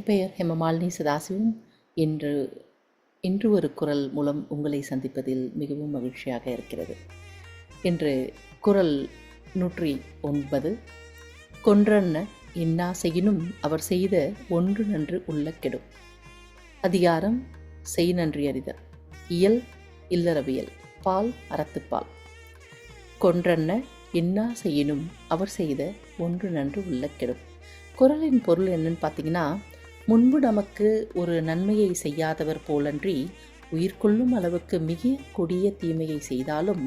பெயர் ஹேமமாலினி சதாசிவம். இன்று இன்று ஒரு குரல் மூலம் உங்களை சந்திப்பதில் மிகவும் மகிழ்ச்சியாக இருக்கிறது. இன்று குரல் 109. கொன்றன்ன இன்னா செய்யினும் அவர் செய்த ஒன்று நன்று உள்ள கெடும். அதிகாரம் செய் நன்றி அறிதல். இயல் இல்லறவியல். பால் அறத்துப்பால். கொன்றன்ன இன்னா செய்யினும் அவர் செய்த ஒன்று நன்று உள்ள கெடும். குறளின் பொருள் என்னன்னு பார்த்தீங்கன்னா, முன்பு நமக்கு ஒரு நன்மையை செய்யாதவர் போலன்றி உயிர் கொள்ளும் அளவுக்கு மிக கொடிய தீமையை செய்தாலும்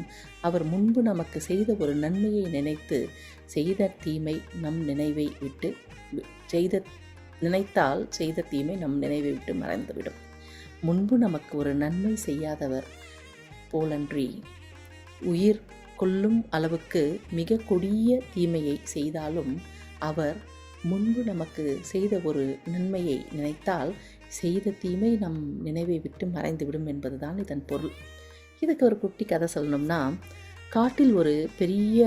அவர் முன்பு நமக்கு செய்த ஒரு நன்மையை நினைத்து செய்த தீமை நம் நினைவை விட்டு நினைத்தால் செய்த தீமை நம் நினைவை விட்டு மறைந்துவிடும். முன்பு நமக்கு ஒரு நன்மை செய்யாதவர் போலன்றி உயிர் கொள்ளும் அளவுக்கு மிக கொடிய தீமையை செய்தாலும் அவர் முன்பு நமக்கு செய்த ஒரு நன்மையை நினைத்தால் செய்த தீமை நம் நினைவை விட்டு மறைந்துவிடும் என்பதுதான் இதன் பொருள். இதுக்கு ஒரு குட்டி கதை சொல்லணும்னா, காட்டில் ஒரு பெரிய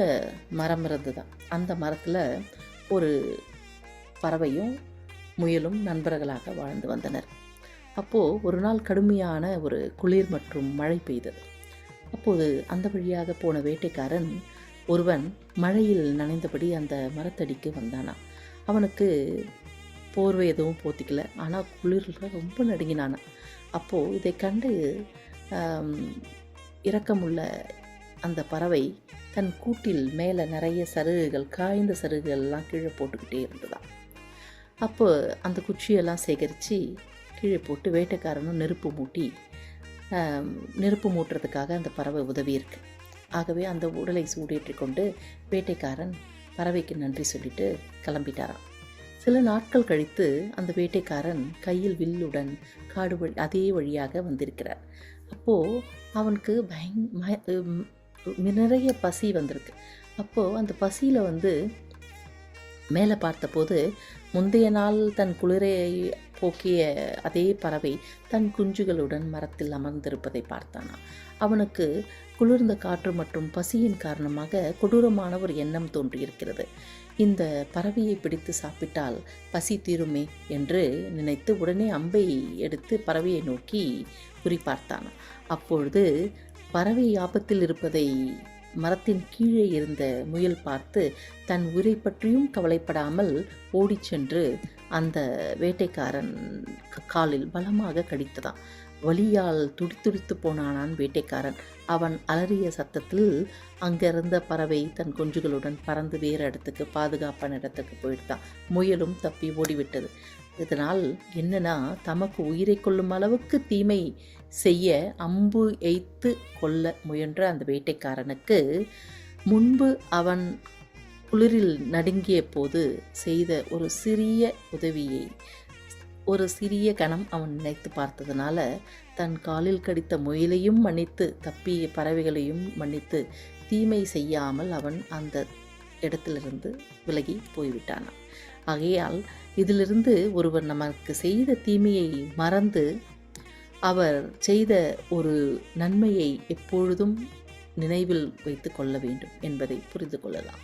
மரம் இருந்தது. அந்த மரத்தில் ஒரு பறவையும் முயலும் நண்பர்களாக வாழ்ந்து வந்தனர். அப்போது ஒரு நாள் கடுமையான ஒரு குளிர் மற்றும் மழை பெய்தது. அப்போது அந்த வழியாக போன வேட்டைக்காரன் ஒருவன் மழையில் நனைந்தபடி அந்த மரத்தடிக்கு வந்தானா. அவனுக்கு போர்வை எதுவும் போத்திக்கல, ஆனால் குளிரில் ரொம்ப நடுங்கினானா. அப்போது இதை கண்டு இரக்கமுள்ள அந்த பறவை தன் கூட்டில் மேலே நிறைய சருகுகள், காய்ந்த சருகுகள்லாம் கீழே போட்டுக்கிட்டே இருந்ததாம். அப்போ அந்த குச்சியெல்லாம் சேகரித்து கீழே போட்டு வேட்டைக்காரனும் நெருப்பு மூட்டுறதுக்காக அந்த பறவை உதவி இருக்கு. ஆகவே அந்த உடலை சூடேற்றி கொண்டு வேட்டைக்காரன் பறவைக்கு நன்றி சொல்லிட்டு கிளம்பிட்டாராம். சில நாட்கள் கழித்து அந்த வேட்டைக்காரன் கையில் வில்லுடன் காடு அதே வழியாக வந்திருக்கிறார். அப்போது அவனுக்கு நிறைய பசி வந்திருக்கு. அப்போது அந்த பசியில் மேலே பார்த்தபோது முந்தைய நாள் தன் குளிரை போக்கிய அதே பறவை தன் குஞ்சுகளுடன் மரத்தில் அமர்ந்திருப்பதை பார்த்தானா. அவனுக்கு குளிர்ந்த காற்று மற்றும் பசியின் காரணமாக கொடூரமான ஒரு எண்ணம் தோன்றியிருக்கிறது. இந்த பறவையை பிடித்து சாப்பிட்டால் பசி தீருமே என்று நினைத்து உடனே அம்பை எடுத்து பறவையை நோக்கி குறிப்பார்த்தான். அப்பொழுது பறவை ஆபத்தில் இருப்பதை மரத்தின் கீழே இருந்த முயல் பார்த்து தன் உயிரை பற்றியும் கவலைப்படாமல் ஓடிச் சென்று அந்த வேட்டைக்காரன் காலில் பலமாக கடித்ததான். வலியால் துடித்துடித்து போனானான் வேட்டைக்காரன். அவன் அலறிய சத்தத்தில் அங்கிருந்த பறவை தன் குஞ்சுகளுடன் பறந்து வேறு இடத்துக்கு, பாதுகாப்பான இடத்துக்கு போயிட்டான். முயலும் தப்பி ஓடிவிட்டது. இதனால் என்னன்னா, தமக்கு உயிரை கொள்ளும் அளவுக்கு தீமை செய்ய அம்பு எய்த்து கொள்ள முயன்ற அந்த வேட்டைக்காரனுக்கு முன்பு அவன் குளிரில் நடுங்கிய போது செய்த ஒரு சிறிய உதவியை ஒரு சிறிய கணம் அவன் நினைத்து பார்த்ததுனால தன் காலில் கடித்த முயலையும் மன்னித்து தப்பிய பறவைகளையும் மன்னித்து தீமை செய்யாமல் அவன் அந்த இடத்திலிருந்து விலகி போய்விட்டானான். ஆகையால் இதிலிருந்து ஒருவர் நமக்கு செய்த தீமையை மறந்து அவர் செய்த ஒரு நன்மையை எப்பொழுதும் நினைவில் வைத்து கொள்ள வேண்டும் என்பதை புரிந்து கொள்ளலாம்.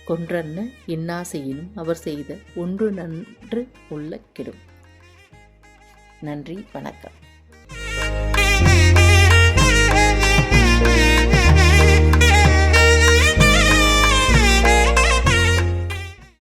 கொன்றன்ன இன்னா செய்யினும் அவர் செய்த ஒன்று நன்று உள்ள கெடும். நன்றி, வணக்கம்.